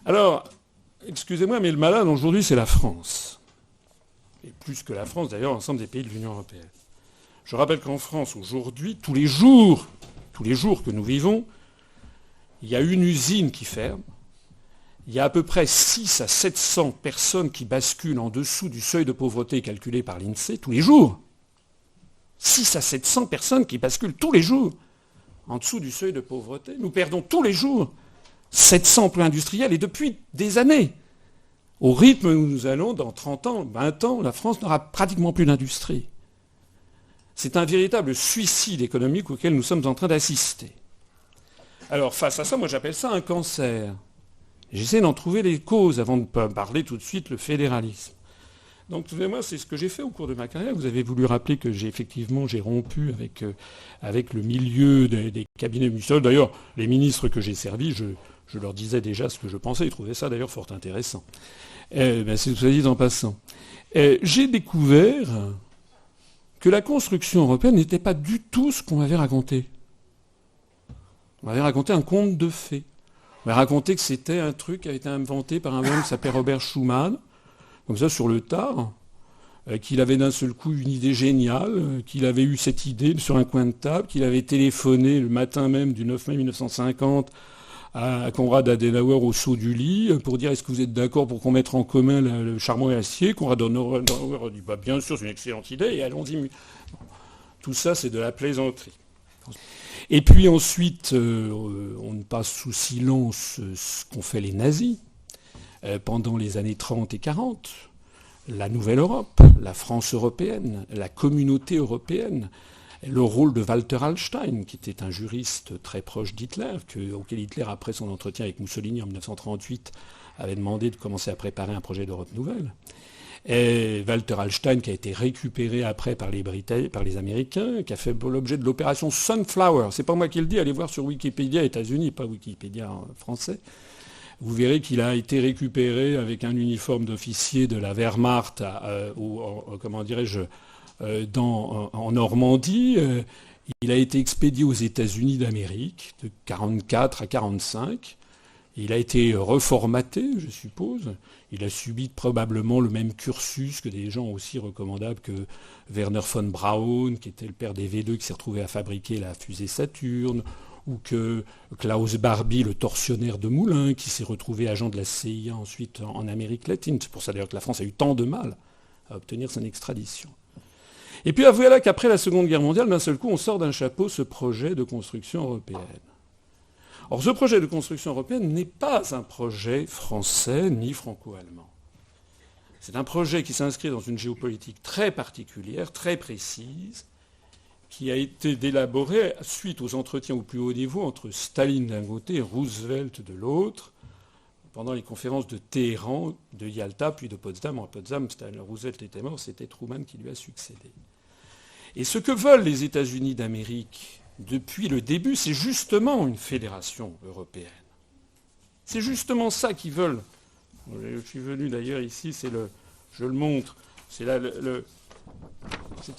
Alors, excusez-moi, mais le malade aujourd'hui, c'est la France. Et plus que la France, d'ailleurs, l'ensemble des pays de l'Union européenne. Je rappelle qu'en France, aujourd'hui, tous les jours que nous vivons, il y a une usine qui ferme. Il y a à peu près 600 à 700 personnes qui basculent en dessous du seuil de pauvreté calculé par l'INSEE tous les jours. 600 à 700 personnes qui basculent tous les jours en dessous du seuil de pauvreté. Nous perdons tous les jours 700 emplois industriels et depuis des années. Au rythme où nous allons, dans 30 ans, 20 ans, la France n'aura pratiquement plus d'industrie. C'est un véritable suicide économique auquel nous sommes en train d'assister. Alors face à ça, moi j'appelle ça un cancer. J'essaie d'en trouver les causes avant de parler tout de suite le fédéralisme. Donc, excusez-moi, c'est ce que j'ai fait au cours de ma carrière. Vous avez voulu rappeler que j'ai rompu avec le milieu des cabinets municipaux. D'ailleurs, les ministres que j'ai servis, je leur disais déjà ce que je pensais. Ils trouvaient ça d'ailleurs fort intéressant. C'est tout ça dit en passant. J'ai découvert que la construction européenne n'était pas du tout ce qu'on m'avait raconté. On m'avait raconté un conte de fées. On m'avait raconté que c'était un truc qui avait été inventé par un homme qui s'appelait Robert Schuman, comme ça sur le tard, qu'il avait d'un seul coup une idée géniale, qu'il avait eu cette idée sur un coin de table, qu'il avait téléphoné le matin même du 9 mai 1950 à Konrad Adenauer au saut du lit pour dire est-ce que vous êtes d'accord pour qu'on mette en commun le charbon et l'acier. Konrad Adenauer a dit bien sûr c'est une excellente idée et allons-y. Tout ça c'est de la plaisanterie. Et puis ensuite on ne passe sous silence ce qu'ont fait les nazis. Pendant les années 30 et 40, la Nouvelle Europe, la France européenne, la communauté européenne, le rôle de Walter Hallstein, qui était un juriste très proche d'Hitler, auquel Hitler, après son entretien avec Mussolini en 1938, avait demandé de commencer à préparer un projet d'Europe nouvelle. Et Walter Hallstein, qui a été récupéré après par les Américains, qui a fait l'objet de l'opération Sunflower. C'est pas moi qui le dis, allez voir sur Wikipédia États-Unis, pas Wikipédia français. Vous verrez qu'il a été récupéré avec un uniforme d'officier de la Wehrmacht en Normandie. Il a été expédié aux États-Unis d'Amérique de 1944 à 1945. Il a été reformaté, je suppose. Il a subi probablement le même cursus que des gens aussi recommandables que Werner von Braun, qui était le père des V2, qui s'est retrouvé à fabriquer la fusée Saturne, ou que Klaus Barbie, le tortionnaire de Moulins, qui s'est retrouvé agent de la CIA ensuite en Amérique latine. C'est pour ça d'ailleurs que la France a eu tant de mal à obtenir son extradition. Et puis voilà qu'après la Seconde Guerre mondiale, d'un seul coup, on sort d'un chapeau ce projet de construction européenne. Or, ce projet de construction européenne n'est pas un projet français ni franco-allemand. C'est un projet qui s'inscrit dans une géopolitique très particulière, très précise, qui a été élaboré suite aux entretiens au plus haut niveau entre Staline d'un côté et Roosevelt de l'autre, pendant les conférences de Téhéran, de Yalta, puis de Potsdam. À Potsdam, Roosevelt était mort, c'était Truman qui lui a succédé. Et ce que veulent les États-Unis d'Amérique depuis le début, c'est justement une fédération européenne. C'est justement ça qu'ils veulent. Je suis venu d'ailleurs ici, je le montre, c'était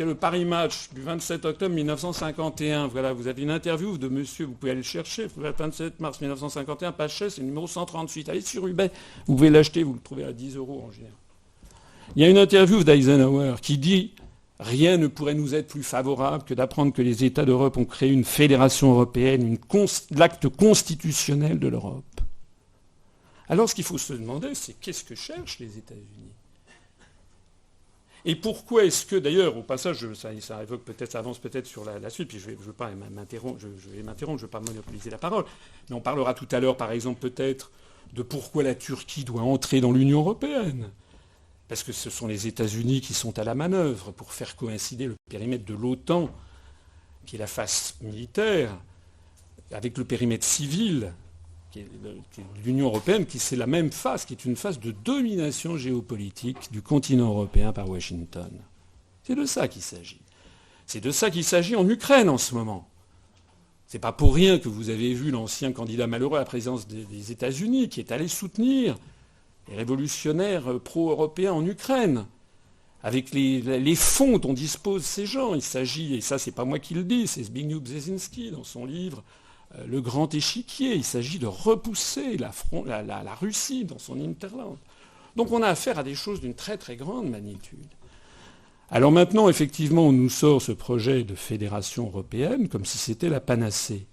le Paris Match du 27 octobre 1951. Voilà, vous avez une interview de monsieur, vous pouvez aller le chercher, le 27 mars 1951, page 16, c'est le numéro 138. Allez sur eBay, vous pouvez l'acheter, vous le trouvez à 10 € en général. Il y a une interview d'Eisenhower qui dit « Rien ne pourrait nous être plus favorable que d'apprendre que les États d'Europe ont créé une fédération européenne, l'acte constitutionnel de l'Europe. » Alors ce qu'il faut se demander, c'est qu'est-ce que cherchent les États-Unis ? Et pourquoi est-ce que, d'ailleurs, au passage, ça évoque peut-être, ça avance peut-être sur la suite, puis je vais pas m'interrompre, je ne vais pas monopoliser la parole, mais on parlera tout à l'heure, par exemple, peut-être de pourquoi la Turquie doit entrer dans l'Union européenne. Parce que ce sont les États-Unis qui sont à la manœuvre pour faire coïncider le périmètre de l'OTAN, qui est la face militaire, avec le périmètre civil, qui est l'Union européenne, qui c'est la même face, qui est une face de domination géopolitique du continent européen par Washington. C'est de ça qu'il s'agit. C'est de ça qu'il s'agit en Ukraine en ce moment. C'est pas pour rien que vous avez vu l'ancien candidat malheureux à la présidence des États-Unis qui est allé soutenir les révolutionnaires pro-européens en Ukraine, avec les fonds dont disposent ces gens. Il s'agit, et ça c'est pas moi qui le dis, c'est Zbigniew Brzezinski dans son livre le grand échiquier. Il s'agit de repousser la Russie dans son hinterland. Donc on a affaire à des choses d'une très très grande magnitude. Alors maintenant, effectivement, on nous sort ce projet de fédération européenne comme si c'était la panacée.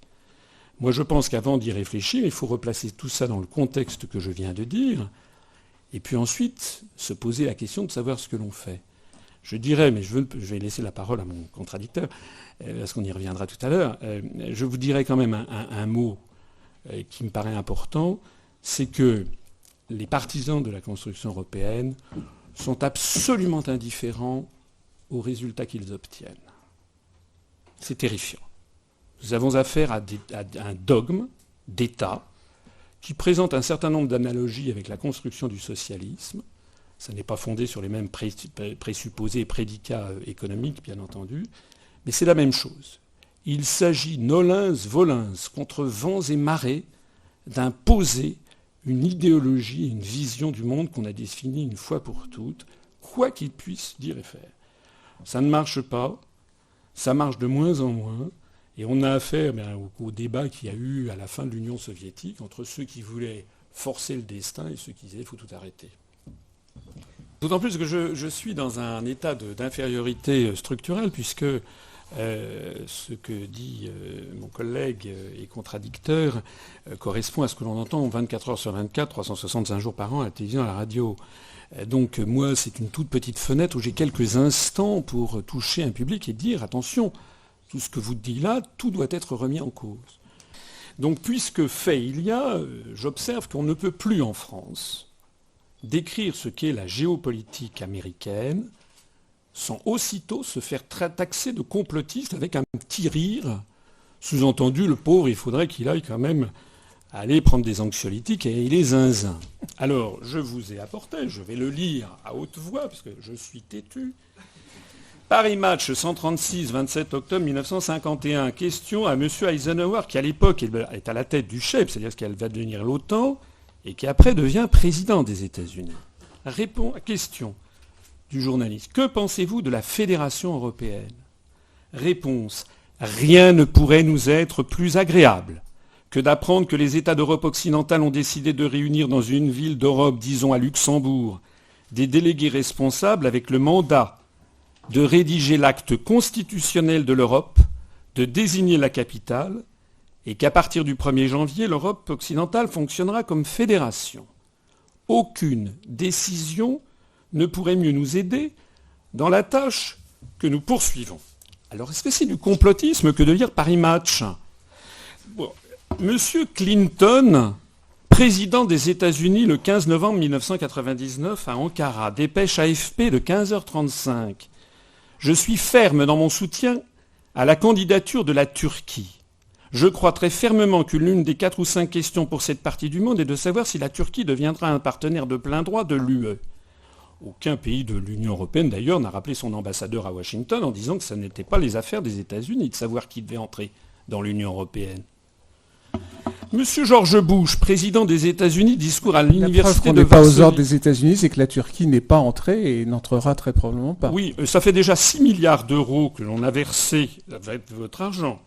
Moi, je pense qu'avant d'y réfléchir, il faut replacer tout ça dans le contexte que je viens de dire, et puis ensuite se poser la question de savoir ce que l'on fait. Je dirais, mais je vais laisser la parole à mon contradicteur, parce qu'on y reviendra tout à l'heure, je vous dirais quand même un mot qui me paraît important, c'est que les partisans de la construction européenne sont absolument indifférents aux résultats qu'ils obtiennent. C'est terrifiant. Nous avons affaire à un dogme d'État qui présente un certain nombre d'analogies avec la construction du socialisme. Ça n'est pas fondé sur les mêmes présupposés et prédicats économiques, bien entendu, mais c'est la même chose. Il s'agit nolens volens, contre vents et marées, d'imposer une idéologie, une vision du monde qu'on a définie une fois pour toutes, quoi qu'il puisse dire et faire. Ça ne marche pas, ça marche de moins en moins, et on a affaire au débat qu'il y a eu à la fin de l'Union soviétique entre ceux qui voulaient forcer le destin et ceux qui disaient qu'il faut tout arrêter. D'autant plus que je suis dans un état d'infériorité structurelle, puisque ce que dit mon collègue et contradicteur correspond à ce que l'on entend 24 heures sur 24, 365 jours par an à la télévision, à la radio. Donc moi, c'est une toute petite fenêtre où j'ai quelques instants pour toucher un public et dire, attention, tout ce que vous dites là, tout doit être remis en cause. Donc puisque fait il y a, j'observe qu'on ne peut plus en France décrire ce qu'est la géopolitique américaine sans aussitôt se faire taxer de complotiste avec un petit rire. Sous-entendu, le pauvre, il faudrait qu'il aille quand même aller prendre des anxiolytiques et il est zinzin. Alors, je vous ai apporté, je vais le lire à haute voix, parce que je suis têtu. Paris Match, 136, 27 octobre 1951. Question à M. Eisenhower, qui à l'époque est à la tête du chef, c'est-à-dire qu'elle va devenir l'OTAN, et qui après devient président des États-Unis. Question du journaliste. Que pensez-vous de la Fédération européenne ? Réponse. Rien ne pourrait nous être plus agréable que d'apprendre que les États d'Europe occidentale ont décidé de réunir dans une ville d'Europe, disons à Luxembourg, des délégués responsables avec le mandat de rédiger l'acte constitutionnel de l'Europe, de désigner la capitale, et qu'à partir du 1er janvier, l'Europe occidentale fonctionnera comme fédération. Aucune décision ne pourrait mieux nous aider dans la tâche que nous poursuivons. Alors, est-ce que c'est du complotisme que de lire Paris Match ? Bon, Monsieur Clinton, président des États-Unis le 15 novembre 1999 à Ankara, dépêche AFP de 15h35. Je suis ferme dans mon soutien à la candidature de la Turquie. Je crois très fermement que l'une des 4 ou 5 questions pour cette partie du monde est de savoir si la Turquie deviendra un partenaire de plein droit de l'UE. Aucun pays de l'Union européenne, d'ailleurs, n'a rappelé son ambassadeur à Washington en disant que ce n'était pas les affaires des États-Unis de savoir qui devait entrer dans l'Union européenne. Monsieur George Bush, président des États-Unis, discours à l'université de Varsovie. La preuve qu'on n'est pas aux ordres des États-Unis, c'est que la Turquie n'est pas entrée et n'entrera très probablement pas. Oui, ça fait déjà 6 milliards d'euros que l'on a versé avec votre argent.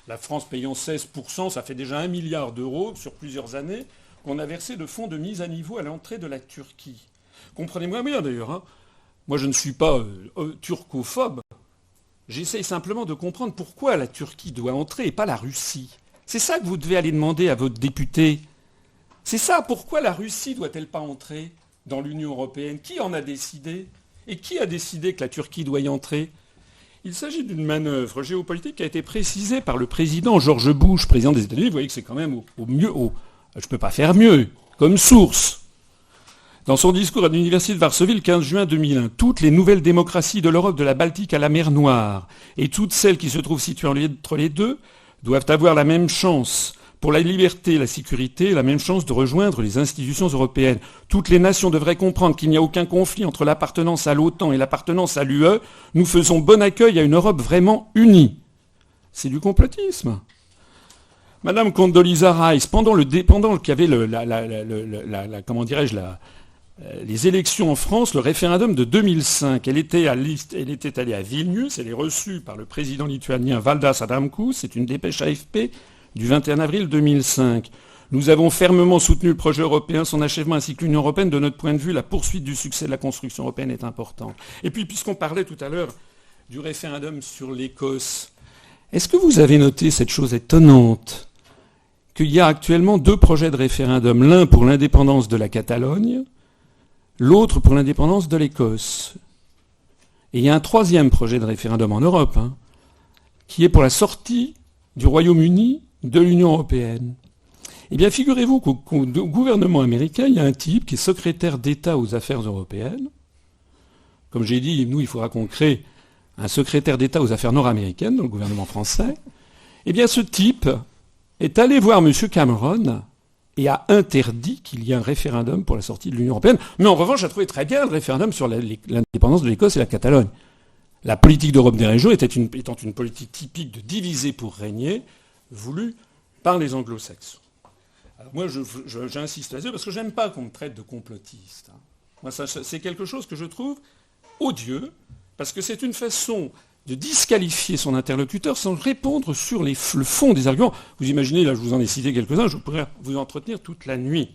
La France payant 16%, ça fait déjà 1 milliard d'euros sur plusieurs années qu'on a versé de fonds de mise à niveau à l'entrée de la Turquie. Comprenez-moi bien d'ailleurs. Hein. Moi, je ne suis pas turcophobe. J'essaye simplement de comprendre pourquoi la Turquie doit entrer et pas la Russie. C'est ça que vous devez aller demander à votre député. C'est ça, pourquoi la Russie doit-elle pas entrer dans l'Union européenne ? Qui en a décidé ? Et qui a décidé que la Turquie doit y entrer ? Il s'agit d'une manœuvre géopolitique qui a été précisée par le président George Bush, président des États-Unis. Vous voyez que c'est quand même au mieux, je ne peux pas faire mieux, comme source. Dans son discours à l'université de Varsovie le 15 juin 2001, toutes les nouvelles démocraties de l'Europe de la Baltique à la mer Noire et toutes celles qui se trouvent situées entre les deux doivent avoir la même chance pour la liberté et la sécurité, la même chance de rejoindre les institutions européennes. Toutes les nations devraient comprendre qu'il n'y a aucun conflit entre l'appartenance à l'OTAN et l'appartenance à l'UE. Nous faisons bon accueil à une Europe vraiment unie. C'est du complotisme. Madame Condoleezza Rice, pendant qu'il y avait les élections en France, le référendum de 2005, elle était allée à Vilnius, elle est reçue par le président lituanien Valdas Adamkus, c'est une dépêche AFP. du 21 avril 2005. Nous avons fermement soutenu le projet européen, son achèvement ainsi que l'Union européenne. De notre point de vue, la poursuite du succès de la construction européenne est importante. Et puis, puisqu'on parlait tout à l'heure du référendum sur l'Écosse, est-ce que vous avez noté cette chose étonnante qu'il y a actuellement 2 projets de référendum, l'un pour l'indépendance de la Catalogne, l'autre pour l'indépendance de l'Écosse. Et il y a un 3e projet de référendum en Europe, qui est pour la sortie du Royaume-Uni de l'Union européenne. Eh bien, figurez-vous qu'au gouvernement américain, il y a un type qui est secrétaire d'État aux affaires européennes. Comme j'ai dit, nous, il faudra qu'on crée un secrétaire d'État aux affaires nord-américaines dans le gouvernement français. Eh bien, ce type est allé voir M. Cameron et a interdit qu'il y ait un référendum pour la sortie de l'Union européenne. Mais en revanche, a trouvé très bien le référendum sur l'indépendance de l'Écosse et la Catalogne. La politique d'Europe des régions étant une politique typique de diviser pour régner, voulue par les anglo-saxons. Alors moi, j'insiste là-dessus parce que j'aime pas qu'on me traite de complotiste. Moi, c'est quelque chose que je trouve odieux, parce que c'est une façon de disqualifier son interlocuteur sans répondre sur le fond des arguments. Vous imaginez, là je vous en ai cité quelques-uns, je pourrais vous entretenir toute la nuit.